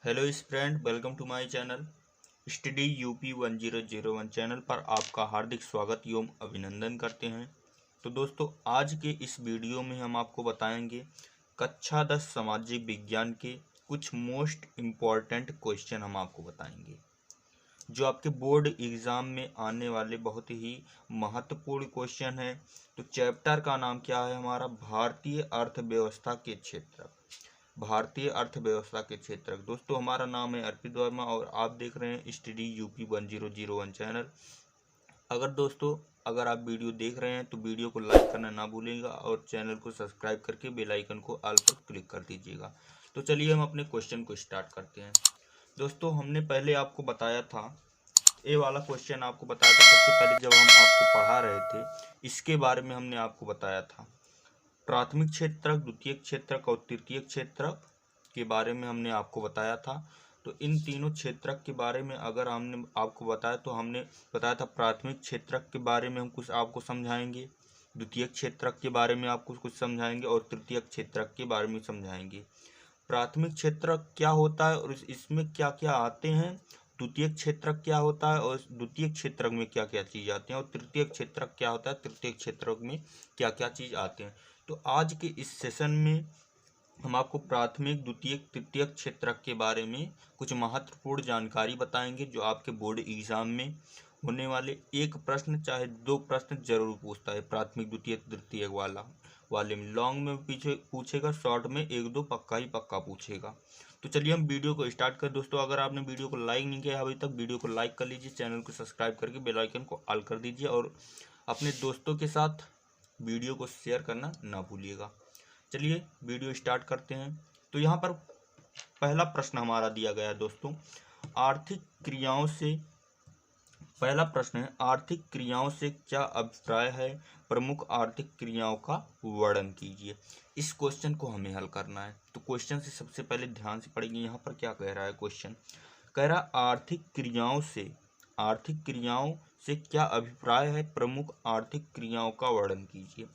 Hello friend, welcome to my channel study UP 1001 channel पर आपका हार्दिक स्वागत एवं अभिनंदन करते हैं। तो दोस्तों, आज के इस वीडियो में हम आपको बताएंगे कक्षा 10 सामाजिक विज्ञान के कुछ मोस्ट इम्पॉर्टेंट क्वेश्चन हम आपको बताएंगे जो आपके बोर्ड एग्ज़ाम में आने वाले बहुत ही महत्वपूर्ण क्वेश्चन है। तो चैप्टर का नाम क्या है हमारा? भारतीय अर्थव्यवस्था के क्षेत्र। भारतीय अर्थव्यवस्था के क्षेत्र। दोस्तों, हमारा नाम है अर्पित वर्मा और आप देख रहे हैं स्टडी यूपी 1001 चैनल। अगर आप वीडियो देख रहे हैं तो वीडियो को लाइक करना ना भूलिएगा और चैनल को सब्सक्राइब करके बेल आइकन को ऑल पर क्लिक कर दीजिएगा। तो चलिए हम अपने क्वेश्चन को स्टार्ट करते हैं। दोस्तों, हमने पहले आपको बताया था, ये वाला क्वेश्चन आपको बताया था सबसे पहले जब हम आपको पढ़ा रहे थे। इसके बारे में हमने आपको बताया था प्राथमिक क्षेत्रक, द्वितीयक क्षेत्रक और तृतीयक क्षेत्रक के बारे में हमने आपको बताया था। तो इन तीनों क्षेत्रक के बारे में अगर हमने आपको बताया तो हमने बताया था प्राथमिक क्षेत्रक के बारे में हम कुछ आपको समझाएंगे, द्वितीयक क्षेत्रक के बारे में आपको कुछ समझाएंगे और तृतीयक क्षेत्रक के बारे में समझाएंगे। प्राथमिक क्षेत्रक क्या होता है और इसमें क्या क्या आते हैं, द्वितीयक क्षेत्रक क्या होता है और द्वितीयक क्षेत्रक में क्या क्या चीज़ आती हैं, और तृतीयक क्षेत्रक क्या होता है, तृतीयक क्षेत्रक में क्या क्या चीज़ आते हैं। तो आज के इस सेशन में हम आपको प्राथमिक, द्वितीयक, तृतीयक क्षेत्रक के बारे में कुछ महत्वपूर्ण जानकारी बताएंगे जो आपके बोर्ड एग्जाम में होने वाले एक प्रश्न चाहे दो प्रश्न जरूर पूछता है। प्राथमिक, द्वितीयक, तृतीयक वाले में लॉन्ग में पीछे पूछेगा, शॉर्ट में एक दो पक्का ही पक्का पूछेगा। तो चलिए हम वीडियो को स्टार्ट करें। दोस्तों, अगर आपने वीडियो को लाइक नहीं किया अभी तक, वीडियो को लाइक कर लीजिए, चैनल को सब्सक्राइब करके बेल आइकन को ऑल कर दीजिए और अपने दोस्तों के साथ वीडियो को शेयर करना ना भूलिएगा। चलिए वीडियो स्टार्ट करते हैं। तो यहाँ पर पहला प्रश्न हमारा दिया गया है दोस्तों, आर्थिक क्रियाओं से। पहला प्रश्न है, आर्थिक क्रियाओं से क्या अभिप्राय है? प्रमुख आर्थिक क्रियाओं का वर्णन कीजिए। इस क्वेश्चन को हमें हल करना है। तो क्वेश्चन से सबसे पहले ध्यान से पढ़ेंगे। यहाँ पर क्या कह रहा है क्वेश्चन? कह रहा आर्थिक क्रियाओं से क्या अभिप्राय है? प्रमुख आर्थिक क्रियाओं का वर्णन कीजिए।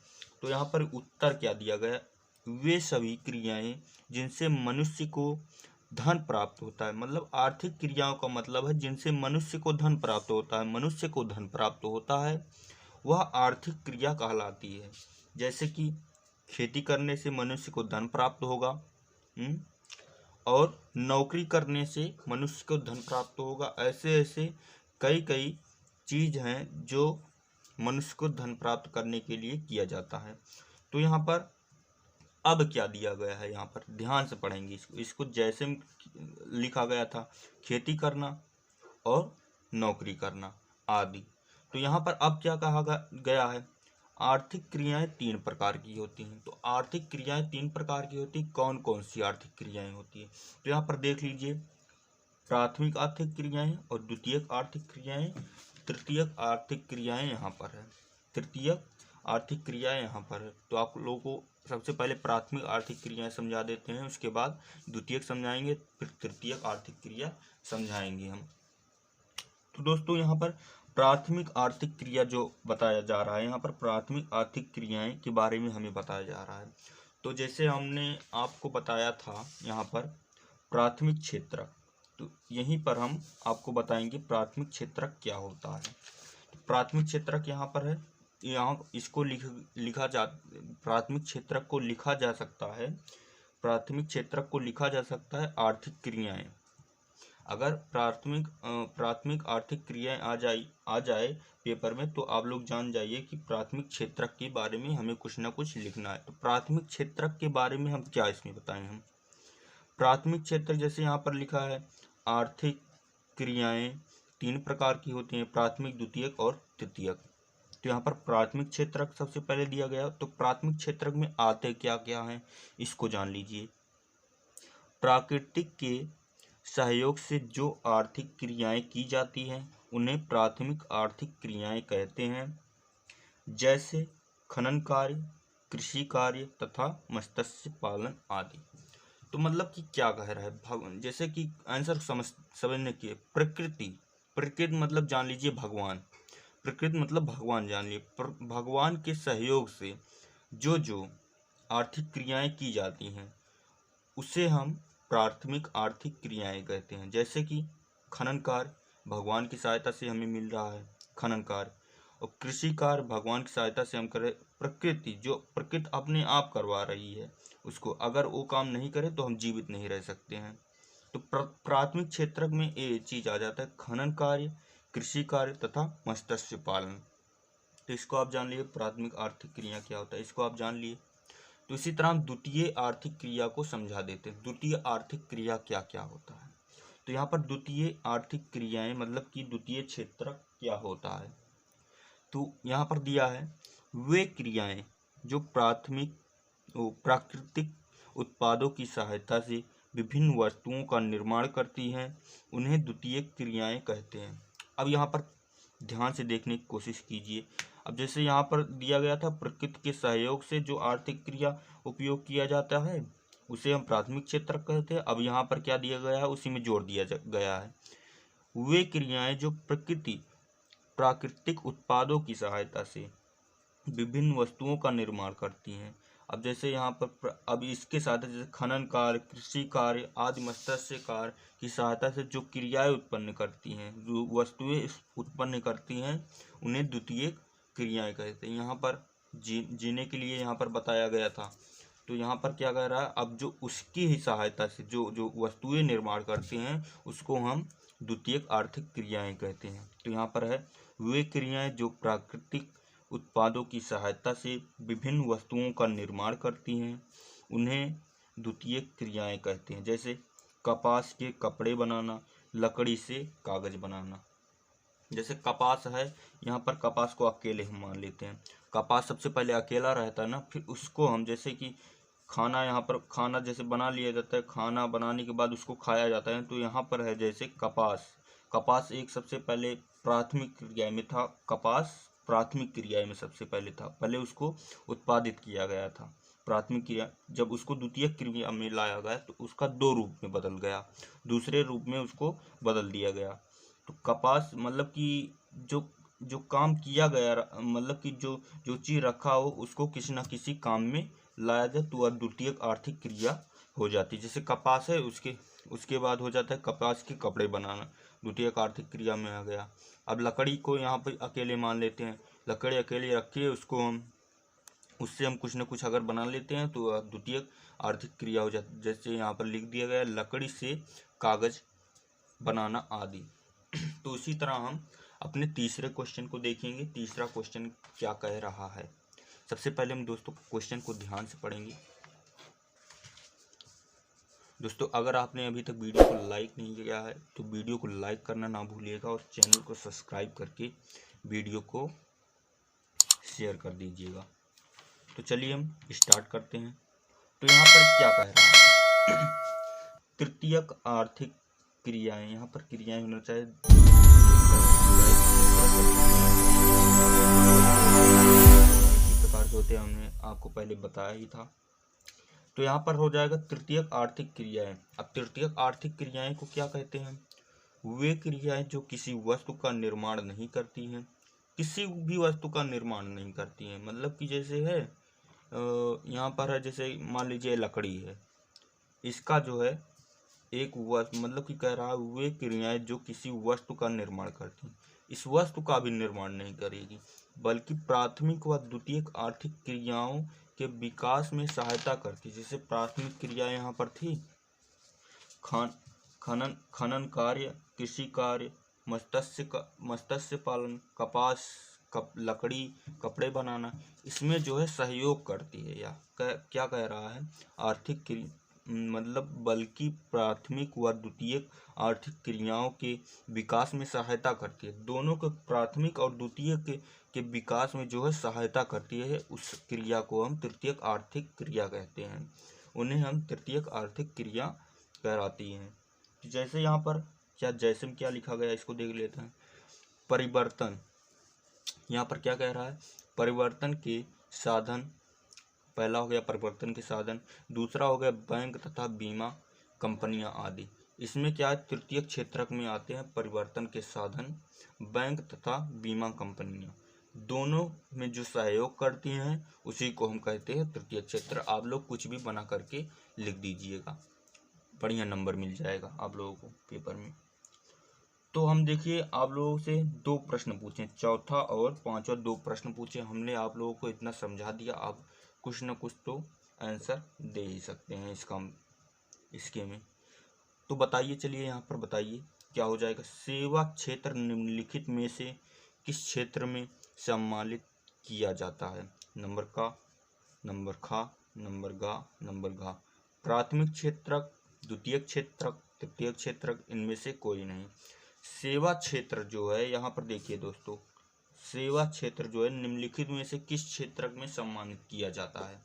तो यहाँ पर उत्तर क्या दिया गया? वे सभी क्रियाएं जिनसे मनुष्य को धन प्राप्त होता है। मतलब आर्थिक क्रियाओं का मतलब है जिनसे मनुष्य को धन प्राप्त होता है। मनुष्य को धन प्राप्त होता है वह आर्थिक क्रिया कहलाती है। जैसे कि खेती करने से मनुष्य को धन प्राप्त होगा, और नौकरी करने से मनुष्य को धन प्राप्त होगा। ऐसे ऐसे कई चीज़ हैं जो मनुष्य को धन प्राप्त करने के लिए किया जाता है। तो यहाँ पर अब क्या दिया गया है, यहाँ पर ध्यान से पढ़ेंगे इसको जैसे लिखा गया था, खेती करना और नौकरी करना आदि। तो यहाँ पर अब क्या कहा गया है? आर्थिक क्रियाएं तीन प्रकार की होती हैं। तो आर्थिक क्रियाएं तीन प्रकार की होती, कौन कौन सी आर्थिक क्रियाएं होती है? तो यहाँ पर देख लीजिए, प्राथमिक आर्थिक क्रियाएं और द्वितीयक आर्थिक क्रियाएं, तृतीयक आर्थिक क्रियाएं यहाँ पर है, तृतीयक आर्थिक क्रियाएं यहाँ पर है। तो आप लोगों को सबसे पहले प्राथमिक आर्थिक क्रियाएं समझा देते हैं, उसके बाद द्वितीयक समझाएंगे, फिर तृतीयक आर्थिक क्रिया समझाएंगे हम। तो दोस्तों, यहाँ पर प्राथमिक आर्थिक क्रिया जो बताया जा रहा है, यहाँ पर प्राथमिक आर्थिक क्रियाएं के बारे में हमें बताया जा रहा है। तो जैसे हमने आपको बताया था यहाँ पर प्राथमिक क्षेत्रक, तो यहीं पर हम आपको बताएंगे प्राथमिक क्षेत्रक क्या होता है। तो प्राथमिक क्षेत्रक यहाँ पर है, यहाँ इसको लिखा जा प्राथमिक क्षेत्रक को लिखा जा सकता है, प्राथमिक क्षेत्रक को लिखा जा सकता है आर्थिक क्रियाएं। अगर प्राथमिक आर्थिक क्रियाएं आ जाए पेपर में, तो आप लोग जान जाइए कि प्राथमिक क्षेत्रक के बारे में हमें कुछ ना कुछ लिखना है। तो प्राथमिक क्षेत्रक के बारे में हम क्या इसमें बताएं? हम प्राथमिक क्षेत्रक जैसे यहाँ पर लिखा है, आर्थिक क्रियाएं तीन प्रकार की होती हैं, प्राथमिक, द्वितीयक और तृतीयक। तो यहाँ पर प्राथमिक क्षेत्रक सबसे पहले दिया गया। तो प्राथमिक क्षेत्रक में आते क्या क्या हैं इसको जान लीजिए। प्राकृतिक के सहयोग से जो आर्थिक क्रियाएं की जाती हैं उन्हें प्राथमिक आर्थिक क्रियाएं कहते हैं, जैसे खनन कार्य, कृषि कार्य तथा मत्स्य पालन आदि। तो मतलब कि क्या कह रहा है? जैसे कि आंसर समझने की, प्रकृति मतलब जान लीजिए भगवान, प्रकृति मतलब भगवान जान लीजिए। भगवान के सहयोग से जो आर्थिक क्रियाएं की जाती हैं उसे हम प्राथमिक आर्थिक क्रियाएं कहते हैं। जैसे कि खनन कार्य, भगवान की सहायता से हमें मिल रहा है खनन कार्य, और कृषि कार्य भगवान की सहायता से हम करें। प्रकृति, जो प्रकृति अपने आप करवा रही है उसको, अगर वो काम नहीं करे तो हम जीवित नहीं रह सकते हैं। तो प्राथमिक क्षेत्र में ये चीज आ जाता है, खनन कार्य, कृषि कार्य तथा मत्स्य पालन। तो इसको आप जान लिए, प्राथमिक आर्थिक क्रिया क्या होता है, इसको आप जान लिए। तो इसी तरह हम द्वितीय आर्थिक क्रिया को समझा देते हैं। द्वितीय आर्थिक क्रिया क्या क्या होता है। तो यहाँ पर द्वितीय आर्थिक क्रियाएं मतलब कि द्वितीय क्षेत्र क्या होता है। तो यहाँ पर दिया है, वे क्रियाएं जो प्राकृतिक उत्पादों की सहायता से विभिन्न वस्तुओं का निर्माण करती हैं, उन्हें द्वितीय क्रियाएं कहते हैं। अब यहाँ पर ध्यान से देखने की कोशिश कीजिए। अब जैसे यहाँ पर दिया गया था, प्रकृति के सहयोग से जो आर्थिक क्रिया उपयोग किया जाता है उसे हम प्राथमिक क्षेत्र कहते हैं। अब यहाँ पर क्या दिया गया है, उसी में जोड़ दिया गया है, वे क्रियाएं जो प्राकृतिक उत्पादों की सहायता से विभिन्न वस्तुओं का निर्माण करती हैं। अब जैसे यहाँ पर अब इसके साथ जैसे खनन कार्य, कृषि कार्य आदि मत्स्य कार्य की सहायता से जो क्रियाएं उत्पन्न करती हैं, जो वस्तुएं उत्पन्न करती हैं, उन्हें द्वितीय क्रियाएं कहते हैं। यहाँ पर जीने के लिए यहाँ पर बताया गया था। तो यहाँ पर क्या कह रहा है, अब जो उसकी ही सहायता से जो जो वस्तुएं निर्माण करती हैं उसको हम द्वितीयक आर्थिक क्रियाएं कहते हैं। तो यहाँ पर है, वे क्रियाएं जो प्राकृतिक उत्पादों की सहायता से विभिन्न वस्तुओं का निर्माण करती हैं, उन्हें द्वितीयक क्रियाएं कहते हैं। जैसे कपास के कपड़े बनाना, लकड़ी से कागज बनाना। जैसे कपास है, यहाँ पर कपास को अकेले हम मान लेते हैं। कपास सबसे पहले अकेला रहता है ना, फिर उसको हम जैसे कि खाना, यहाँ पर खाना जैसे बना लिया जाता है, खाना बनाने के बाद उसको खाया जाता है। तो यहाँ पर है जैसे कपास एक सबसे पहले प्राथमिक क्रिया में था। कपास प्राथमिक क्रिया में सबसे पहले था, पहले उसको उत्पादित किया गया था। प्राथमिक क्रिया जब उसको द्वितीय क्रिया में लाया गया तो उसका दो रूप में बदल गया, दूसरे रूप में उसको बदल दिया गया। तो कपास मतलब कि जो जो काम किया गया, मतलब कि जो जो चीज रखा हो उसको किसी न किसी काम में लाया जाए तो वह द्वितीय आर्थिक क्रिया हो जाती है। जैसे कपास है, उसके बाद हो जाता है कपास के कपड़े बनाना, द्वितीय आर्थिक क्रिया में आ गया। अब लकड़ी को यहाँ पर अकेले मान लेते हैं, लकड़ी अकेले रखिए, उससे हम कुछ न कुछ अगर बना लेते हैं तो द्वितीय आर्थिक क्रिया हो जाती है। जैसे यहाँ पर लिख दिया गया, लकड़ी से कागज बनाना आदि। तो इसी तरह हम अपने तीसरे क्वेश्चन को देखेंगे। तीसरा क्वेश्चन क्या कह रहा है। सबसे पहले हम दोस्तों क्वेश्चन को ध्यान से पढ़ेंगे। दोस्तों, अगर आपने अभी तक वीडियो को लाइक नहीं किया है तो वीडियो को लाइक करना ना भूलिएगा और चैनल को सब्सक्राइब करके वीडियो को शेयर कर दीजिएगा। तो चलिए हम स्टार्ट करते हैं। तो यहाँ पर क्या कह रहा है, तृतीयक आर्थिक क्रियाएं, यहाँ पर क्रियाएं होना चाहिए प्रकार के होते हैं, हमने आपको पहले बताया ही था। तो यहाँ पर हो जाएगा तृतीयक आर्थिक क्रियाएं। अब तृतीयक आर्थिक क्रियाएं को क्या कहते हैं, वे क्रियाएं जो किसी वस्तु का निर्माण नहीं करती हैं, किसी भी वस्तु का निर्माण नहीं करती हैं। मतलब कि जैसे है यहाँ पर है, जैसे मान लीजिए लकड़ी है, इसका जो है एक वस्तु, मतलब कि कह रहा है वे क्रियाएं जो किसी वस्तु का निर्माण करती हैं, इस वस्तु का भी निर्माण नहीं करेगी, बल्कि प्राथमिक व द्वितीयक आर्थिक क्रियाओं के विकास में सहायता करती। जैसे प्राथमिक क्रिया यहाँ पर थी खनन कार्य, कृषि कार्य, मत्स्य पालन, कपास, लकड़ी, कपड़े बनाना, इसमें जो है सहयोग करती है। या क्या कह रहा है, आर्थिक क्रिया मतलब बल्कि प्राथमिक व द्वितीयक आर्थिक क्रियाओं के विकास में सहायता करती है। दोनों के प्राथमिक और द्वितीयक के विकास में जो है सहायता करती है, उस क्रिया को हम तृतीयक आर्थिक क्रिया कहते हैं। उन्हें हम तृतीयक आर्थिक क्रिया कहलाती हैं। जैसे यहाँ पर जैसे में क्या लिखा गया, इसको देख लेते हैं। परिवर्तन, यहाँ पर क्या कह रहा है, परिवर्तन के साधन, पहला हो गया परिवर्तन के साधन, दूसरा हो गया बैंक तथा बीमा कंपनियां आदि। इसमें क्या है, तृतीय क्षेत्र में आते हैं परिवर्तन के साधन, बैंक तथा बीमा कंपनियां, दोनों में जो सहयोग करती हैं उसी को हम कहते हैं तृतीय क्षेत्र। आप लोग कुछ भी बना करके लिख दीजिएगा। बढ़िया नंबर मिल जाएगा आप लोगों को पेपर में। तो हम देखिए आप लोगों से 2 प्रश्न पूछे, चौथा और पांचवा 2 प्रश्न पूछे हमने, आप लोगों को इतना समझा दिया, आप कुछ न कुछ तो आंसर दे ही सकते हैं इसके में। तो बताइए, चलिए यहाँ पर बताइए क्या हो जाएगा। सेवा क्षेत्र निम्नलिखित में से किस क्षेत्र में सम्मानित किया जाता है? नंबर का, नंबर खा, नंबर गा, नंबर घा। प्राथमिक क्षेत्रक, द्वितीयक क्षेत्रक, तृतीयक क्षेत्रक, इनमें से कोई नहीं। सेवा क्षेत्र जो है यहाँ पर देखिए दोस्तों, सेवा क्षेत्र जो है निम्नलिखित में से किस क्षेत्रक में सम्मानित किया जाता है?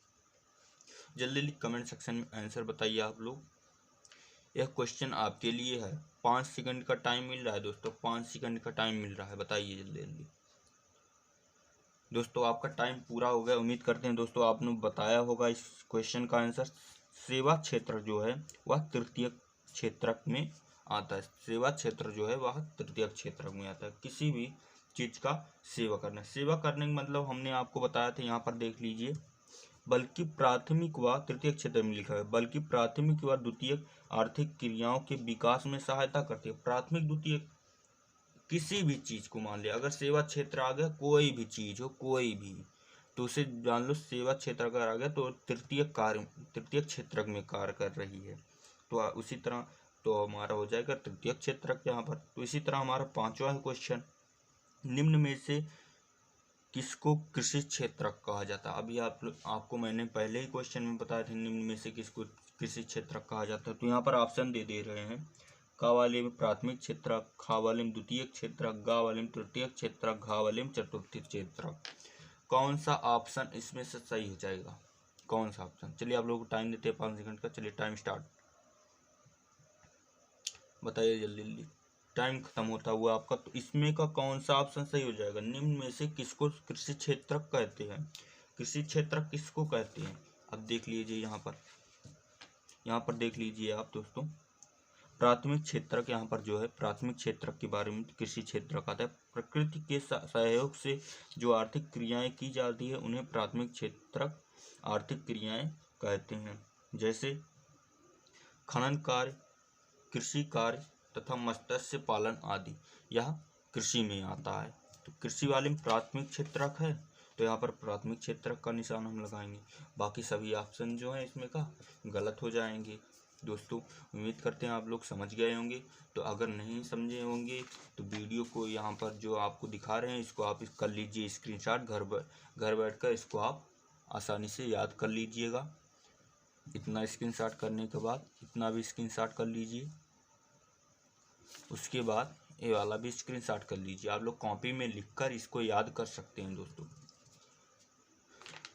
जल्दी जल्दी कमेंट सेक्शन में आंसर बताइए आप लोग। यह क्वेश्चन आपके लिए है। 5 सेकंड का टाइम मिल रहा है दोस्तों, 5 सेकंड का टाइम मिल रहा है, बताइए जल्दी जल्दी। दोस्तों आपका टाइम पूरा हो गया, उम्मीद करते हैं दोस्तों आपने बताया होगा इस क्वेश्चन का आंसर। सेवा क्षेत्र जो है वह तृतीय क्षेत्रक में आता है। सेवा क्षेत्र जो है वह तृतीय क्षेत्रक में आता है। किसी भी चीज का सेवा करना, सेवा करने का मतलब हमने आपको बताया था, यहाँ पर देख लीजिए, बल्कि प्राथमिक व तृतीय क्षेत्र में लिखा है, बल्कि प्राथमिक व द्वितीय आर्थिक क्रियाओं के विकास में सहायता करती है। प्राथमिक द्वितीय किसी भी चीज को मान लिया, अगर सेवा क्षेत्र आ गया, कोई भी चीज हो, कोई भी, तो उसे जान लो सेवा क्षेत्र अगर आ गया तो तृतीय क्षेत्रक में कार्य कर रही है। तो उसी तरह तो हमारा हो जाएगा तृतीय क्षेत्रक यहाँ पर। तो इसी तरह हमारा पांचवा है क्वेश्चन, निम्न में से किसको कृषि क्षेत्रक कहा जाता है? अभी आपको मैंने पहले ही क्वेश्चन में बताया था निम्न में से किसको कृषि क्षेत्रक कहा जाता है। तो यहाँ पर ऑप्शन दे रहे हैं, का वाले में प्राथमिक क्षेत्रक, खा वाले में द्वितीय क्षेत्रक, गा वाले में तृतीय क्षेत्रक, घा वाले में चतुर्थ क्षेत्रक। कौन सा ऑप्शन इसमें से सही हो जाएगा? कौन सा ऑप्शन? चलिए आप लोगों को टाइम देते हैं 5 सेकंड का। चलिए टाइम स्टार्ट, बताइए जल्दी जल्दी, टाइम खत्म होता हुआ आपका। तो इसमें का कौन सा ऑप्शन सही हो जाएगा? निम्न में से किसको कृषि क्षेत्रक कहते हैं? कृषि क्षेत्रक किसको कहते हैं? अब देख लीजिए यहाँ पर देख लीजिए आप दोस्तों, प्राथमिक क्षेत्रक यहाँ पर जो है प्राथमिक क्षेत्रक के बारे में कृषि क्षेत्रक आता है। प्रकृति के सहयोग से जो आर्थिक क्रियाएं की जाती है उन्हें प्राथमिक क्षेत्रक आर्थिक क्रियाएं कहते हैं, जैसे खनन कार्य, कृषि कार्य तथा मत्स्य पालन आदि, यह कृषि में आता है। तो कृषि वाले में प्राथमिक क्षेत्रक है, तो यहाँ पर प्राथमिक क्षेत्रक का निशान हम लगाएंगे। बाकी सभी ऑप्शन जो है इसमें का गलत हो जाएंगे। दोस्तों उम्मीद करते हैं आप लोग समझ गए होंगे। तो अगर नहीं समझे होंगे तो वीडियो को यहाँ पर जो आपको दिखा रहे हैं इसको आप कर लीजिए स्क्रीनशॉट, घर बैठकर इसको आप आसानी से याद कर लीजिएगा। इतना स्क्रीनशॉट करने के बाद इतना भी स्क्रीनशॉट कर लीजिए, उसके बाद ये वाला भी स्क्रीनशॉट कर लीजिए। आप लोग कॉपी में लिखकर इसको याद कर सकते हैं।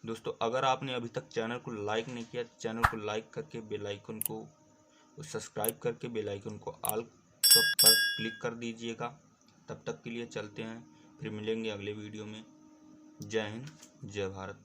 दोस्तों अगर आपने अभी तक चैनल को लाइक नहीं किया तो चैनल को लाइक करके बेल आइकन को सब्सक्राइब करके बेल आइकन को ऑल पर क्लिक कर दीजिएगा। तब तक के लिए चलते हैं, फिर मिलेंगे अगले वीडियो में। जय हिंद, जय भारत।